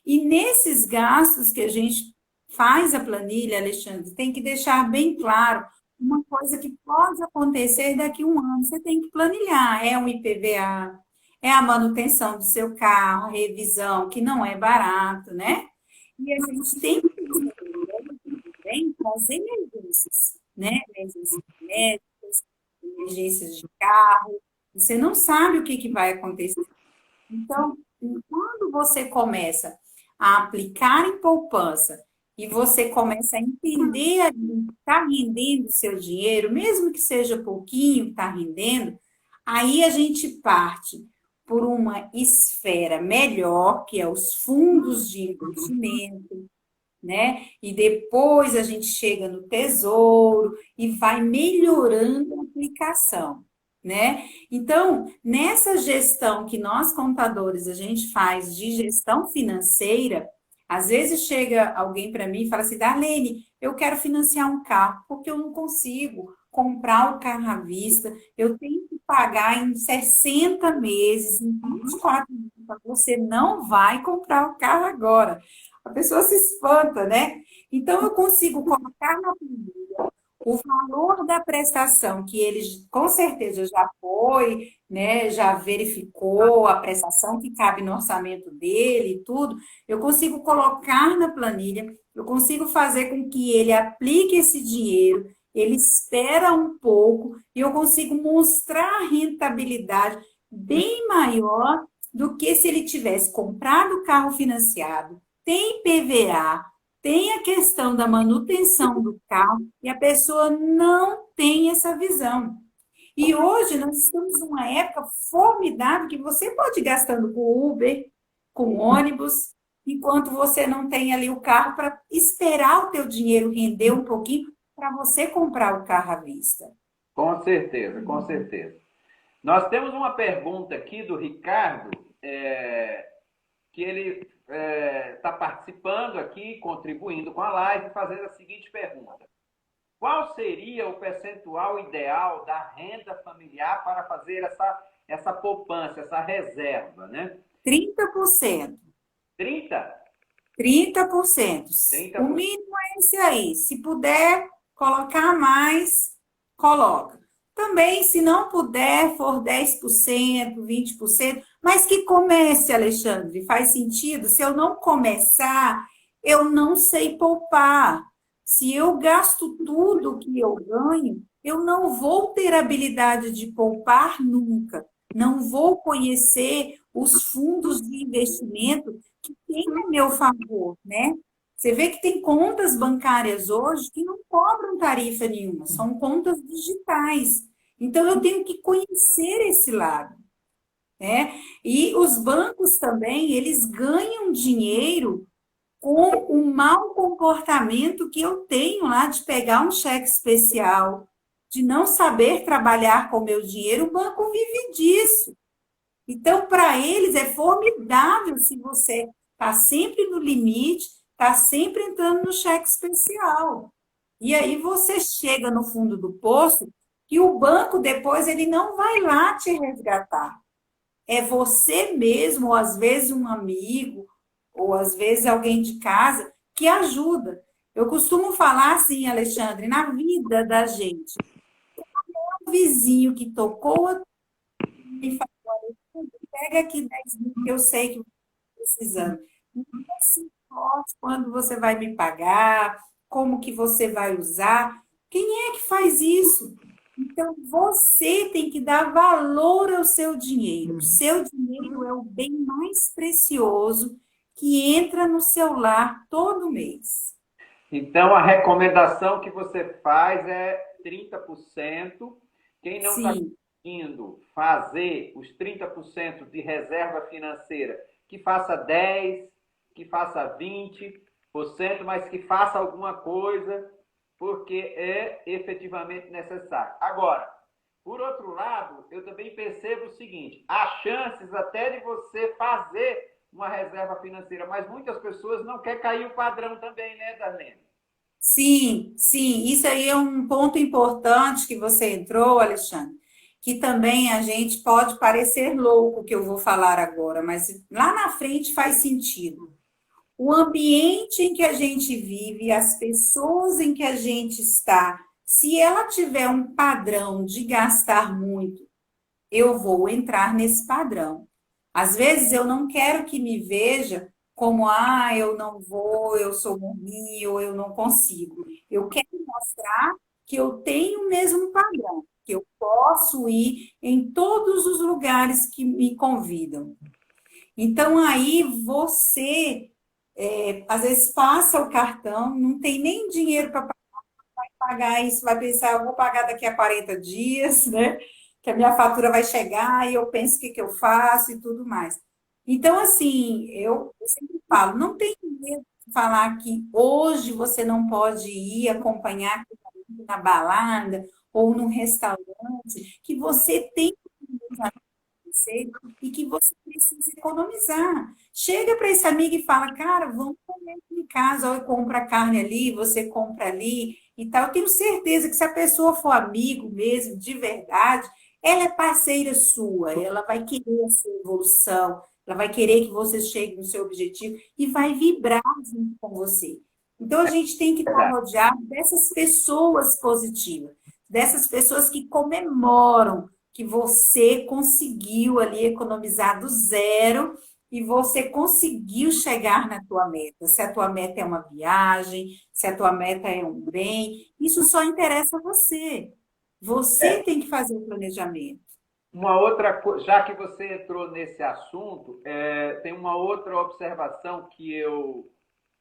E nesses gastos que a gente faz a planilha, Alexandre, tem que deixar bem claro uma coisa que pode acontecer daqui a um ano. Você tem que planilhar. É um IPVA, é a manutenção do seu carro, a revisão, que não é barato, né? E a gente tem que também para as emergências, né? Emergências médicas, emergências de carro. Você não sabe o que que vai acontecer. Então, quando você começa a aplicar em poupança e você começa a entender ali que está rendendo o seu dinheiro, mesmo que seja pouquinho que está rendendo, aí a gente parte por uma esfera melhor, que é os fundos de investimento, né? E depois a gente chega no tesouro e vai melhorando a aplicação, né? Então, nessa gestão que nós contadores a gente faz de gestão financeira, às vezes chega alguém para mim e fala assim: Darlene, eu quero financiar um carro porque eu não consigo comprar o carro à vista, eu tenho que pagar em 60 meses, em 24 meses. Você não vai comprar o carro agora. A pessoa se espanta, né? Então, eu consigo colocar na planilha o valor da prestação, que ele com certeza já foi, né? Já verificou a prestação que cabe no orçamento dele e tudo. Eu consigo colocar na planilha, eu consigo fazer com que ele aplique esse dinheiro, ele espera um pouco e eu consigo mostrar a rentabilidade bem maior do que se ele tivesse comprado o carro financiado, tem PVA, tem a questão da manutenção do carro e a pessoa não tem essa visão. E hoje nós estamos numa época formidável que você pode ir gastando com Uber, com ônibus, enquanto você não tem ali o carro para esperar o teu dinheiro render um pouquinho para você comprar o carro à vista. Com certeza, com certeza. Nós temos uma pergunta aqui do Ricardo, que ele está participando aqui, contribuindo com a live, fazendo a seguinte pergunta: qual seria o percentual ideal da renda familiar para fazer essa poupança, essa reserva, né? 30%. 30? 30%. O 30%. mínimo é esse aí. Se puder colocar mais, coloca. Também, se não puder, for 10%, 20%, mas que comece, Alexandre. Faz sentido? Se eu não começar, eu não sei poupar. Se eu gasto tudo que eu ganho, eu não vou ter habilidade de poupar nunca. Não vou conhecer os fundos de investimento que tem a meu favor, né? Você vê que tem contas bancárias hoje que não cobram tarifa nenhuma, são contas digitais. Então, eu tenho que conhecer esse lado, né? E os bancos também, eles ganham dinheiro com o mau comportamento que eu tenho lá de pegar um cheque especial, de não saber trabalhar com o meu dinheiro, o banco vive disso. Então, para eles é formidável se você está sempre no limite, está sempre entrando no cheque especial. E aí você chega no fundo do poço e o banco depois ele não vai lá te resgatar. É você mesmo, ou às vezes um amigo, ou às vezes alguém de casa que ajuda. Eu costumo falar assim, Alexandre, na vida da gente, o vizinho que tocou e falou: pega aqui 10 mil, que eu sei que precisando. Não se importe quando você vai me pagar, como que você vai usar. Quem é que faz isso? Então, você tem que dar valor ao seu dinheiro. O seu dinheiro é o bem mais precioso que entra no seu lar todo mês. Então, a recomendação que você faz é 30%. Quem não está Sim, conseguindo fazer os 30% de reserva financeira, que faça 10%, que faça 20%, mas que faça alguma coisa, porque é efetivamente necessário. Agora, por outro lado, eu também percebo o seguinte: há chances até de você fazer uma reserva financeira, mas muitas pessoas não querem cair o padrão também, né, Darlene? Sim, sim, isso aí é um ponto importante que você entrou, Alexandre, que também a gente pode parecer louco o que eu vou falar agora, mas lá na frente faz sentido. O ambiente em que a gente vive, as pessoas em que a gente está, se ela tiver um padrão de gastar muito, eu vou entrar nesse padrão. Às vezes eu não quero que me veja como, eu não vou, eu sou ruim, ou eu não consigo. Eu quero mostrar que eu tenho o mesmo padrão, que eu posso ir em todos os lugares que me convidam. Então aí você, às vezes passa o cartão, não tem nem dinheiro para pagar isso, vai pensar, eu vou pagar daqui a 40 dias, né? Que a minha fatura vai chegar e eu penso o que eu faço e tudo mais. Então, assim, eu sempre falo, não tem medo de falar que hoje você não pode ir acompanhar na balada ou num restaurante, que você tem financeiro e que você precisa economizar. Chega para esse amigo e fala, cara, vamos comer aqui em casa, ou eu compro a carne ali, você compra ali e tal. Eu tenho certeza que se a pessoa for amigo mesmo, de verdade, ela é parceira sua, ela vai querer a sua evolução, ela vai querer que você chegue no seu objetivo e vai vibrar junto com você. Então, a gente tem que estar Verdade. rodeado dessas pessoas positivas, dessas pessoas que comemoram, que você conseguiu ali economizar do zero e você conseguiu chegar na tua meta. Se a tua meta é uma viagem, se a tua meta é um bem, isso só interessa a você. Você É. tem que fazer o planejamento. Uma outra coisa, já que você entrou nesse assunto, tem uma outra observação que eu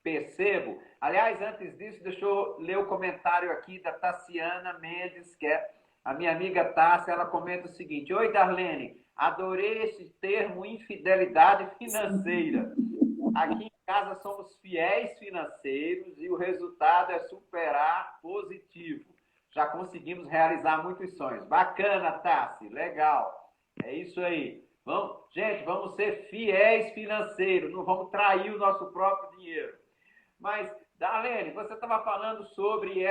percebo. Aliás, antes disso, deixa eu ler o comentário aqui da Tassiana Mendes, que é a minha amiga Tássia. Ela comenta o seguinte: Oi, Darlene, adorei esse termo infidelidade financeira. Aqui em casa somos fiéis financeiros e o resultado é superar positivo. Já conseguimos realizar muitos sonhos. Bacana, Tassi, legal. É isso aí. Vamos, gente, vamos ser fiéis financeiros, não vamos trair o nosso próprio dinheiro. Mas, Darlene, você estava falando sobre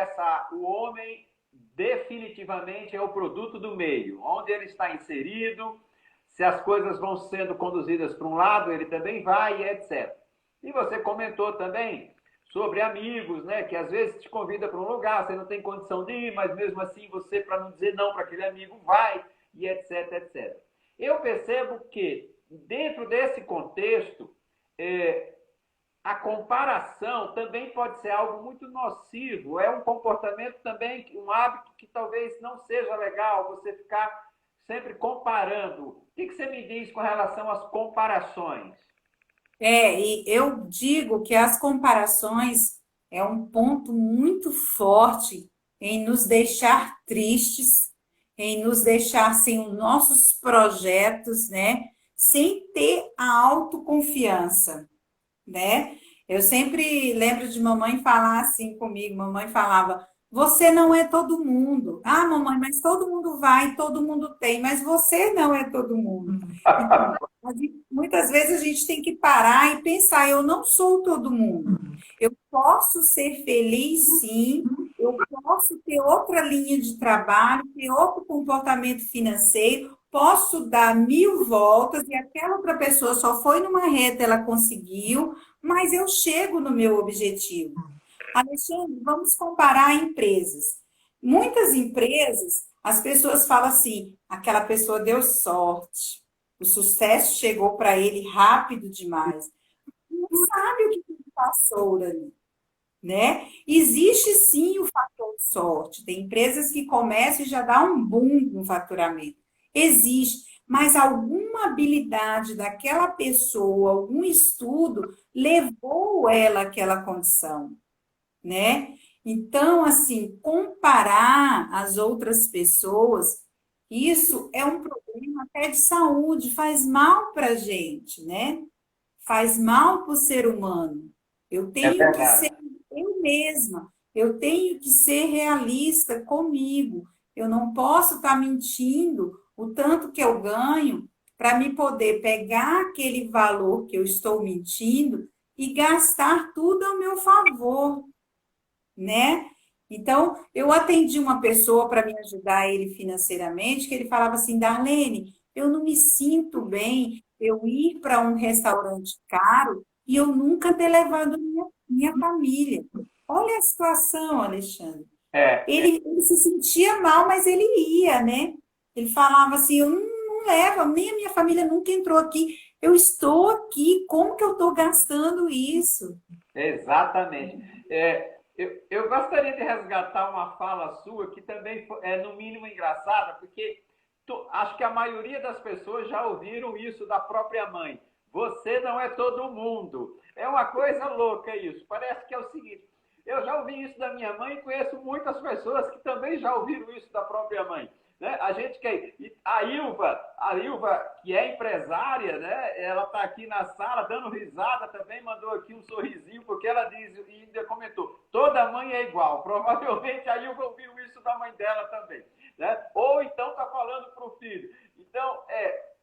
o homem definitivamente é o produto do meio, onde ele está inserido, se as coisas vão sendo conduzidas para um lado, ele também vai, etc. E você comentou também sobre amigos, né, que às vezes te convida para um lugar, você não tem condição de ir, mas mesmo assim você, para não dizer não para aquele amigo, vai, e etc, etc. Eu percebo que, dentro desse contexto, a comparação também pode ser algo muito nocivo. É um comportamento também, um hábito que talvez não seja legal, você ficar sempre comparando. O que você me diz com relação às comparações? E eu digo que as comparações é um ponto muito forte em nos deixar tristes, em nos deixar sem os nossos projetos, né? Sem ter a autoconfiança, né? Eu sempre lembro de mamãe falar assim comigo. Mamãe falava: Você não é todo mundo. Ah, mamãe, mas todo mundo vai, todo mundo tem, mas você não é todo mundo. Então, muitas vezes a gente tem que parar e pensar: eu não sou todo mundo. Eu posso ser feliz, sim. Eu posso ter outra linha de trabalho, ter outro comportamento financeiro, posso dar 1000 voltas e aquela outra pessoa só foi numa reta, ela conseguiu, mas eu chego no meu objetivo. Alexandre, vamos comparar empresas. Muitas empresas, as pessoas falam assim: aquela pessoa deu sorte, o sucesso chegou para ele rápido demais. Não sabe o que ele passou ali, né? Existe sim o fator sorte. Tem empresas que começam e já dá um boom no faturamento. Existe, mas alguma habilidade daquela pessoa, algum estudo levou ela àquela condição, né? Então, assim, comparar as outras pessoas, isso é um problema até de saúde, faz mal para a gente, né? Faz mal para o ser humano. Eu É tenho que verdade. ser eu mesma. Eu tenho que ser realista comigo. Eu não posso estar mentindo o tanto que eu ganho para me poder pegar aquele valor que eu estou mentindo e gastar tudo ao meu favor, né? Então, eu atendi uma pessoa para me ajudar ele financeiramente, que ele falava assim, Darlene, eu não me sinto bem eu ir para um restaurante caro e eu nunca ter levado minha família. Olha a situação, Alexandre. É, Ele se sentia mal, mas ele ia, né? Ele falava assim, eu não levo, nem a minha família nunca entrou aqui. Eu estou aqui, como que eu estou gastando isso? exatamente. Eu gostaria de resgatar uma fala sua que também é, no mínimo, engraçada, porque acho que a maioria das pessoas já ouviram isso da própria mãe. Você não é todo mundo. É uma coisa louca isso. Parece que é o seguinte: eu já ouvi isso da minha mãe e conheço muitas pessoas que também já ouviram isso da própria mãe. Né? A gente quer. A Ilva, que é empresária, né? Ela está aqui na sala dando risada também, mandou aqui um sorrisinho, porque ela diz e ainda comentou: toda mãe é igual. Provavelmente a Ilva ouviu isso da mãe dela também. Né? Ou então está falando para o filho. Então,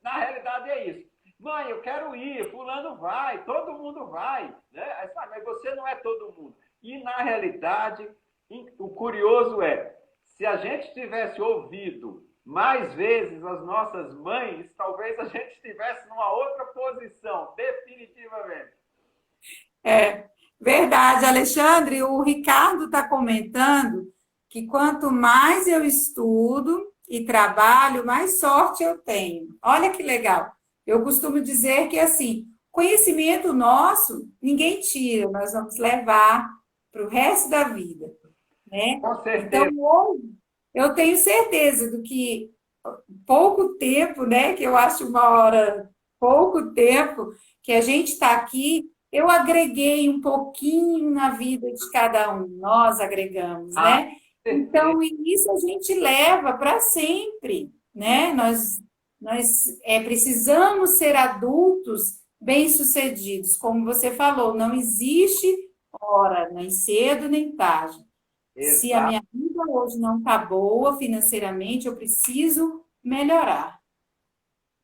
na realidade é isso. Mãe, eu quero ir, fulano vai, todo mundo vai. Né? Mas você não é todo mundo. E, na realidade, o curioso é, se a gente tivesse ouvido mais vezes as nossas mães, talvez a gente estivesse numa outra posição, definitivamente. É verdade, Alexandre. O Ricardo está comentando que quanto mais eu estudo e trabalho, mais sorte eu tenho. Olha que legal. Eu costumo dizer que, assim, conhecimento nosso, ninguém tira, nós vamos levar para o resto da vida, né? Com Então, certeza. hoje, eu tenho certeza do que pouco tempo, né? Que eu acho uma hora, pouco tempo que a gente está aqui, eu agreguei um pouquinho na vida de cada um, nós agregamos, Ah, né? com certeza. Então, isso a gente leva para sempre, né? Nós precisamos ser adultos bem-sucedidos, como você falou, não existe hora, nem cedo nem tarde. Se a Exato. minha vida hoje não está boa financeiramente, eu preciso melhorar.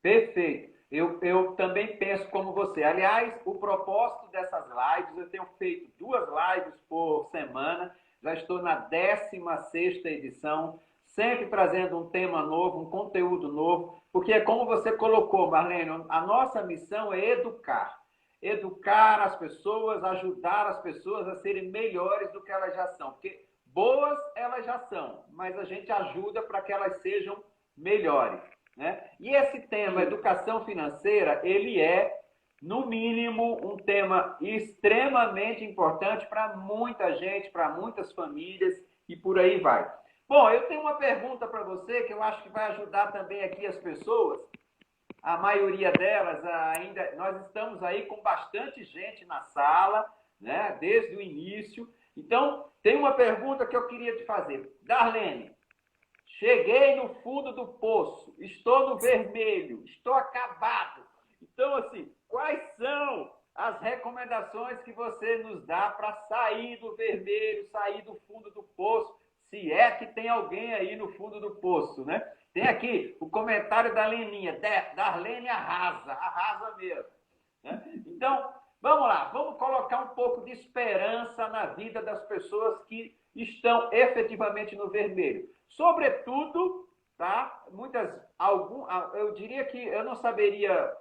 Perfeito. Eu também penso como você. Aliás, o propósito dessas lives, eu tenho feito 2 lives por semana, já estou na 16ª edição, sempre trazendo um tema novo, um conteúdo novo, porque é como você colocou, Marlene, a nossa missão é educar. Educar as pessoas, ajudar as pessoas a serem melhores do que elas já são. Porque boas elas já são, mas a gente ajuda para que elas sejam melhores. Né? E esse tema, educação financeira, ele é, no mínimo, um tema extremamente importante para muita gente, para muitas famílias e por aí vai. Bom, eu tenho uma pergunta para você que eu acho que vai ajudar também aqui as pessoas. A maioria delas ainda, nós estamos aí com bastante gente na sala, né, desde o início. Então, tem uma pergunta que eu queria te fazer. Darlene, cheguei no fundo do poço, estou no vermelho, estou acabado. Então, assim, quais são as recomendações que você nos dá para sair do vermelho, sair do fundo do poço, se é que tem alguém aí no fundo do poço, né? Tem aqui o comentário da Leninha, Darlene arrasa, arrasa mesmo. Né? Então, vamos lá, vamos colocar um pouco de esperança na vida das pessoas que estão efetivamente no vermelho. Sobretudo, tá? Eu diria que eu não saberia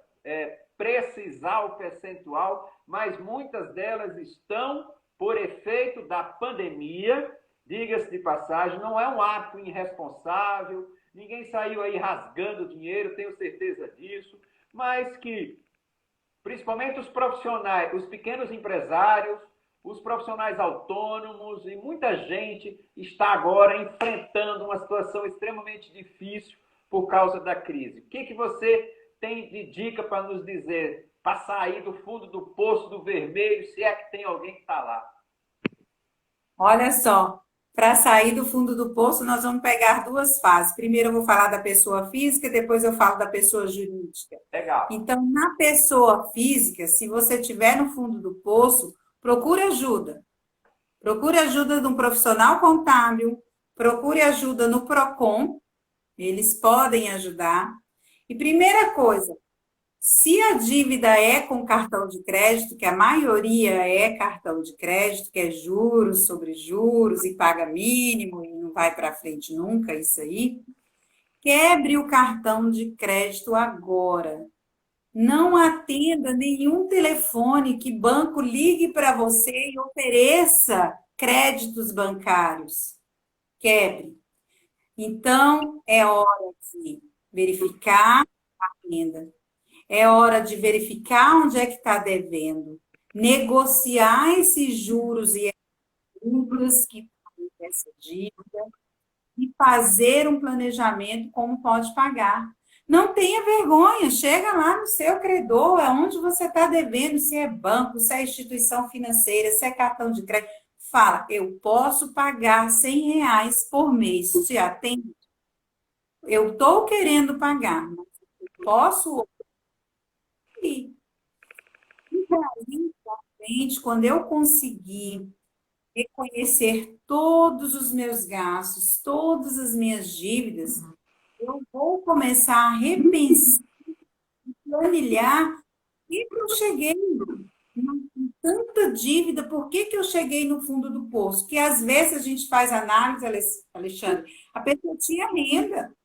precisar o percentual, mas muitas delas estão por efeito da pandemia, diga-se de passagem, não é um ato irresponsável, ninguém saiu aí rasgando dinheiro, tenho certeza disso, mas que principalmente os profissionais, os pequenos empresários, os profissionais autônomos e muita gente está agora enfrentando uma situação extremamente difícil por causa da crise. O que você tem de dica para nos dizer, para sair do fundo do poço do vermelho, se é que tem alguém que está lá? Olha só, para sair do fundo do poço, nós vamos pegar duas fases. Primeiro eu vou falar da pessoa física, depois eu falo da pessoa jurídica. Legal. Então, na pessoa física, se você estiver no fundo do poço, procure ajuda. Procure ajuda de um profissional contábil, procure ajuda no Procon, eles podem ajudar. E primeira coisa, se a dívida é com cartão de crédito, que a maioria é cartão de crédito, que é juros sobre juros e paga mínimo e não vai para frente nunca, isso aí, quebre o cartão de crédito agora. Não atenda nenhum telefone que banco ligue para você e ofereça créditos bancários. Quebre. Então, é hora de verificar a renda. É hora de verificar onde é que está devendo. Negociar esses juros e lucros que tem essa dívida e fazer um planejamento como pode pagar. Não tenha vergonha, chega lá no seu credor, aonde você está devendo, se é banco, se é instituição financeira, se é cartão de crédito. Fala, eu posso pagar R$ 100 por mês. Se atende, eu estou querendo pagar, mas eu posso ir. E daí pra frente, quando eu conseguir reconhecer todos os meus gastos, todas as minhas dívidas, eu vou começar a repensar, planilhar, por que eu cheguei com tanta dívida, por que eu cheguei no fundo do poço? Que às vezes a gente faz análise, Alexandre, a pessoa tinha renda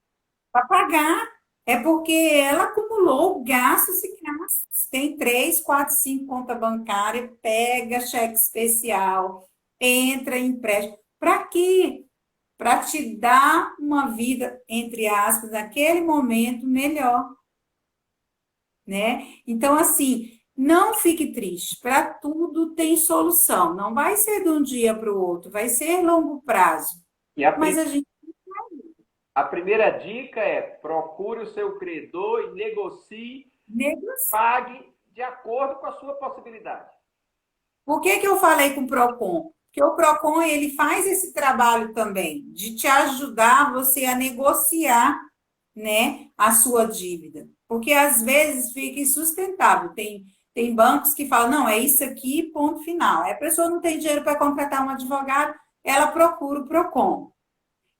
para pagar, é porque ela acumulou gastos e gastos. Tem 3, 4, 5 conta bancária, pega cheque especial, entra em empréstimo. Para quê? Para te dar uma vida, entre aspas, naquele momento melhor, né? Então, assim, não fique triste. Para tudo tem solução. Não vai ser de um dia para o outro, vai ser longo prazo. E a, Mas pri- a gente a primeira dica é procure o seu credor e negocie, negocia. pague de acordo com a sua possibilidade. Por que eu falei com o Procon? Porque o Procon ele faz esse trabalho também de te ajudar você a negociar, né, a sua dívida. Porque às vezes fica insustentável. Tem bancos que falam, não, é isso aqui, ponto final. Aí a pessoa não tem dinheiro para contratar um advogado, ela procura o Procon.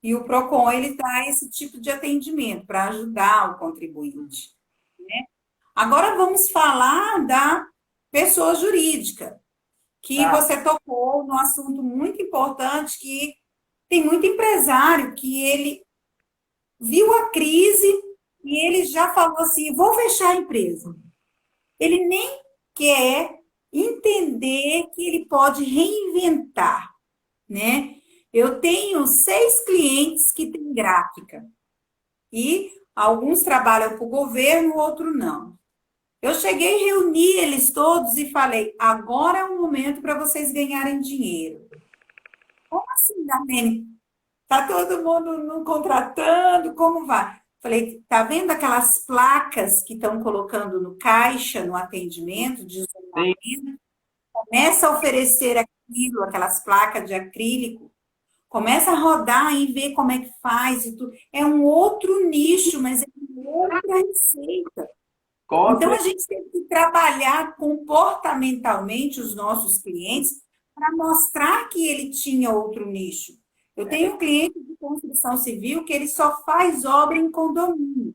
E o Procon ele dá esse tipo de atendimento para ajudar o contribuinte. Agora vamos falar da pessoa jurídica, que Tá? você tocou num assunto muito importante, que tem muito empresário que ele viu a crise e ele já falou assim, vou fechar a empresa. Ele nem quer entender que ele pode reinventar, né? Eu tenho 6 clientes que têm gráfica e alguns trabalham para o governo, outro não. Eu cheguei, reuni eles todos e falei, agora é o momento para vocês ganharem dinheiro. Como assim, Darlene? Tá todo mundo não contratando, como vai? Falei, tá vendo aquelas placas que estão colocando no caixa, no atendimento de Sim, isolamento? Começa a oferecer aquilo, aquelas placas de acrílico. Começa a rodar e ver como é que faz e tudo. É um outro nicho, mas é uma outra receita. com Então, a certeza. gente tem que trabalhar comportamentalmente os nossos clientes para mostrar que ele tinha outro nicho. Eu tenho um cliente de construção civil que ele só faz obra em condomínio.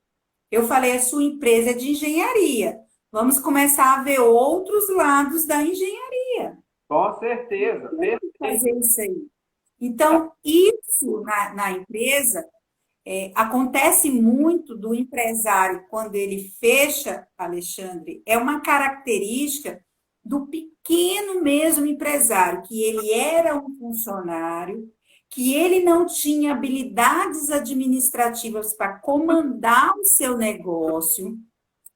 Eu falei, a sua empresa é de engenharia. Vamos começar a ver outros lados da engenharia. Com certeza. Tem que Perfeito. fazer isso aí. Então, isso na empresa acontece muito do empresário quando ele fecha, Alexandre, é uma característica do pequeno mesmo empresário, que ele era um funcionário, que ele não tinha habilidades administrativas para comandar o seu negócio,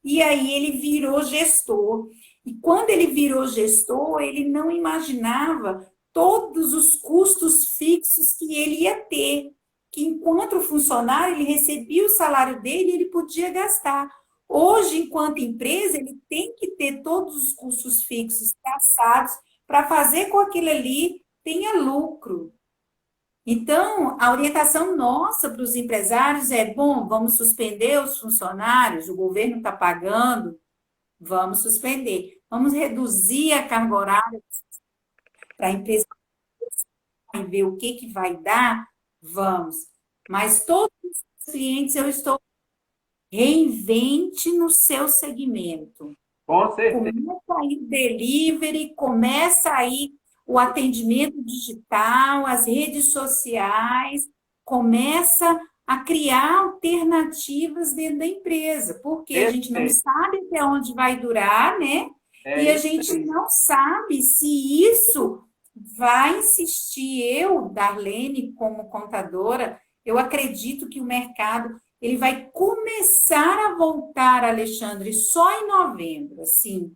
e aí ele virou gestor. E quando ele virou gestor, ele não imaginava todos os custos fixos que ele ia ter, que enquanto funcionário ele recebia o salário dele e ele podia gastar. Hoje, enquanto empresa, ele tem que ter todos os custos fixos traçados para fazer com que aquilo ali tenha lucro. Então, a orientação nossa para os empresários é: bom, vamos suspender os funcionários, o governo está pagando, vamos suspender. Vamos reduzir a carga horária para a empresa. e ver o que vai dar, vamos. Mas todos os clientes eu estou reinvente no seu segmento. Com certeza. Começa aí o delivery, começa aí o atendimento digital, as redes sociais, começa a criar alternativas dentro da empresa, porque a gente não Perfeito. sabe até onde vai durar, né? É E a isso gente aí. não sabe se isso vai insistir. Eu, Darlene, como contadora, eu acredito que o mercado ele vai começar a voltar, Alexandre, só em novembro, assim,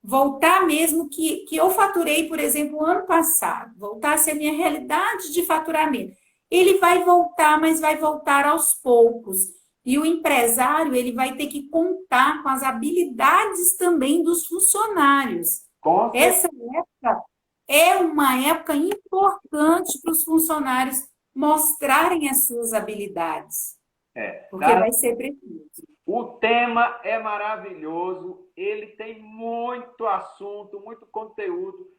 voltar mesmo que eu faturei, por exemplo, ano passado, voltar a ser a minha realidade de faturamento. Ele vai voltar, mas vai voltar aos poucos. E o empresário, ele vai ter que contar com as habilidades também dos funcionários. Com certeza. Essa época é uma época importante para os funcionários mostrarem as suas habilidades, porque vai ser preciso. O tema é maravilhoso, ele tem muito assunto, muito conteúdo.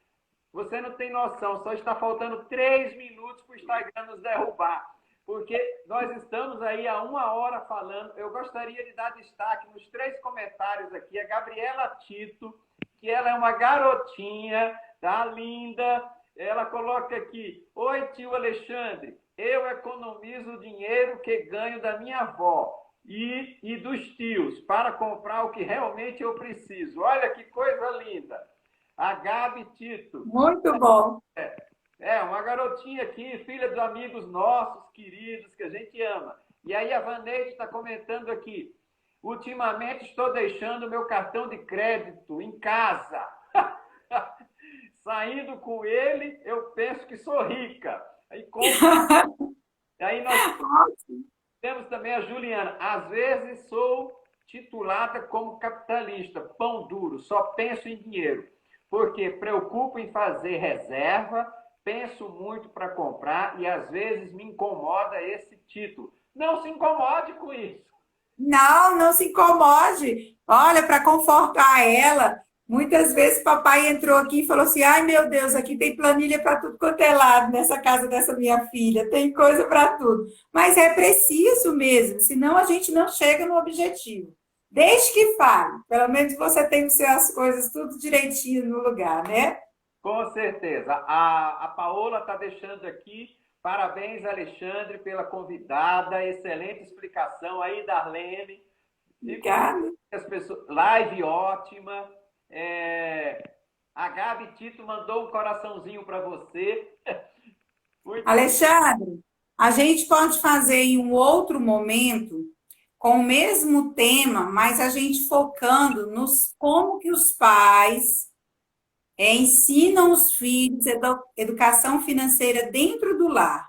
Você não tem noção, só está faltando 3 minutos para o Instagram nos derrubar, porque nós estamos aí há 1 hora falando. Eu gostaria de dar destaque nos 3 comentários aqui. A Gabriela Tito, que ela é uma garotinha, tá linda. Ela coloca aqui: oi, tio Alexandre, eu economizo o dinheiro que ganho da minha avó e dos tios para comprar o que realmente eu preciso. Olha que coisa linda. A Gabi Tito. Muito bom. Uma garotinha aqui, filha dos amigos nossos, queridos, que a gente ama. E aí a Vaneide está comentando aqui: ultimamente estou deixando meu cartão de crédito em casa. Saindo com ele, eu penso que sou rica. Aí nós temos também a Juliana. Às vezes sou titulada como capitalista, pão duro, só penso em dinheiro. Porque preocupo em fazer reserva, penso muito para comprar e às vezes me incomoda esse título. Não se incomode com isso. Não, não se incomode. Olha, para confortar ela, muitas vezes papai entrou aqui e falou assim: ai meu Deus, aqui tem planilha para tudo quanto é lado nessa casa dessa minha filha, tem coisa para tudo. Mas é preciso mesmo, senão a gente não chega no objetivo. Desde que fale, pelo menos você tem que ser as coisas tudo direitinho no lugar, né? Com certeza. A Paola está deixando aqui. Parabéns, Alexandre, pela convidada. Excelente explicação aí, Darlene. Obrigada. As pessoas... Live ótima. A Gabi Tito mandou um coraçãozinho para você. Alexandre, a gente pode fazer em um outro momento com o mesmo tema, mas a gente focando nos como que os pais ensinam os filhos educação financeira dentro do lar.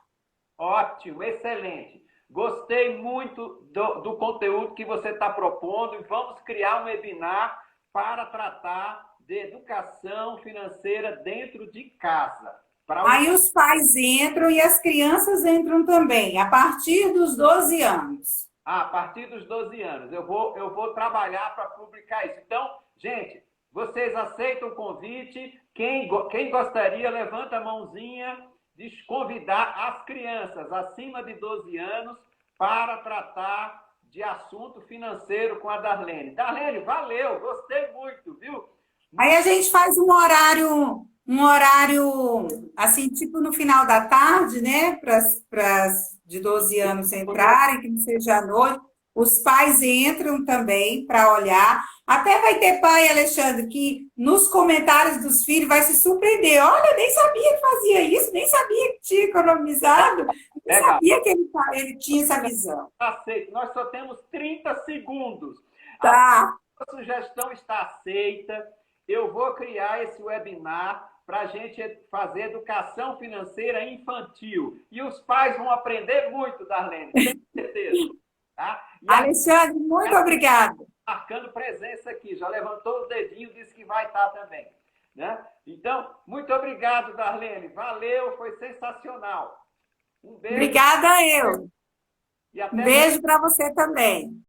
Ótimo, excelente. Gostei muito do conteúdo que você está propondo e vamos criar um webinar para tratar de educação financeira dentro de casa. Aí os pais entram e as crianças entram também, a partir dos 12 anos. A partir dos 12 anos. Eu vou trabalhar para publicar isso. Então, gente, vocês aceitam o convite? Quem gostaria, levanta a mãozinha de convidar as crianças acima de 12 anos para tratar de assunto financeiro com a Darlene. Darlene, valeu, gostei muito, viu? Aí a gente faz um horário assim, tipo no final da tarde, né? Para de 12 anos entrarem, que não seja à noite. Os pais entram também para olhar. Até vai ter pai, Alexandre, que nos comentários dos filhos vai se surpreender. Olha, nem sabia que fazia isso, nem sabia que tinha economizado, nem sabia que ele tinha essa visão. Aceito. Nós só temos 30 segundos. Tá. A sugestão está aceita. Eu vou criar esse webinar para a gente fazer educação financeira infantil. E os pais vão aprender muito, Darlene, tenho certeza. Tá? Alexandre, muito obrigada. Marcando presença aqui, já levantou o dedinho, disse que vai estar também. Né? Então, muito obrigado, Darlene. Valeu, foi sensacional. Um beijo. Obrigada eu. E até Um beijo para você também.